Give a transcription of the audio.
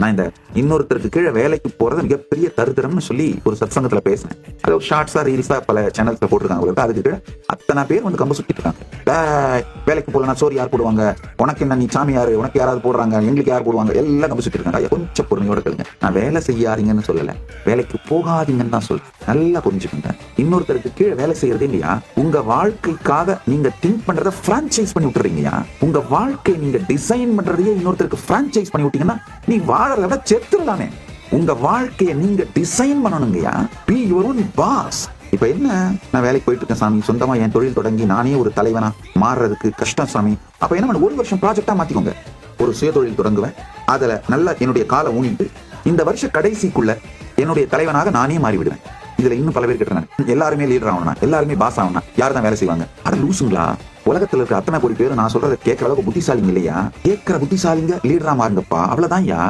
நான் இந்த இன்னொருத்தருக்கு கீழே வேலைக்கு போறது மிகப்பெரிய தருத்திரம்னு சொல்லி ஒரு சத்சங்கத்துல பேசினேன். அது ஒரு ஷார்ட்ஸா ரீல்ஸா பல சேனல்ஸ்ல போட்டிருக்காங்க. அதுக்கு கீழே அத்தனை பேர் வந்து கம்பு சுட்டிட்டு இருக்காங்க. வேலைக்கு போகலன்னா சோறு யார் போடுவாங்க, உனக்கு என்ன நீ சாமி யாரு, உனக்கு யாராவது போடுறாங்க, எங்களுக்கு யார் போடுவாங்க, எல்லாம் கம்பு சுட்டி இருக்காங்க. கொஞ்சம் பொறுமையோட கேளுங்க. நான் வேலை செய்யாதீங்கன்னு சொல்லல, வேலைக்கு போகாதீங்கன்னு தான் சொல்றேன். நல்லா புரிஞ்சுக்கோங்க. இன்னொருத்தருக்கு கீழே வேலை செய்யறதே இல்லையா, உங்க வாழ்க்கைக்காக நீங்க திங்க் பண்றத பிரான்சைஸ் பண்ணி விட்டுறீங்கயா. உங்க வாழ்க்கை நீங்க டிசைன் பண்றதையே இன்னொருத்தருக்கு பிரான்சைஸ் பண்ணி விட்டீங்கன்னா நீ வாழறத செத்துடலாமே. உங்க வாழ்க்கையை நீங்க டிசைன் பண்ணணுங்கயா. Be your own boss. இப்ப என்ன, நான் வேலைக்கு போயிட்டு இருக்கேன் சாமி, சொந்தமா என் தொழில் தொடங்கி நானே ஒரு தலைவனா மாறுறதுக்கு கஷ்டம் சாமி. அப்ப என்ன பண்ண, ஒரு வருஷம் ப்ராஜெக்டா மாத்திக்கோங்க. ஒரு சுய தொழில் தொடங்குவேன், அதுல நல்லா என்னுடைய காலை ஊனிட்டு இந்த வருஷ கடைசிக்குள்ள என்னுடைய தலைவனாக நானே மாறிவிடுவேன். இதுல இன்னும் பல பேர் கேட்டாங்க, எல்லாருமே லீடர் ஆகணும், எல்லாருமே பாஸ் ஆகணும், யார் தான் வேலை செய்வாங்க? அட லூசுங்களா, உலகத்துல இருக்க அத்தனை கோடி பேர் நான் சொல்றதை கேட்கற அளவுக்கு புத்திசாலிங்க இல்லையா? கேட்கிற புத்திசாலிங்க லீடரா மாறுங்கப்பா, அவ்வளவுதான் யா.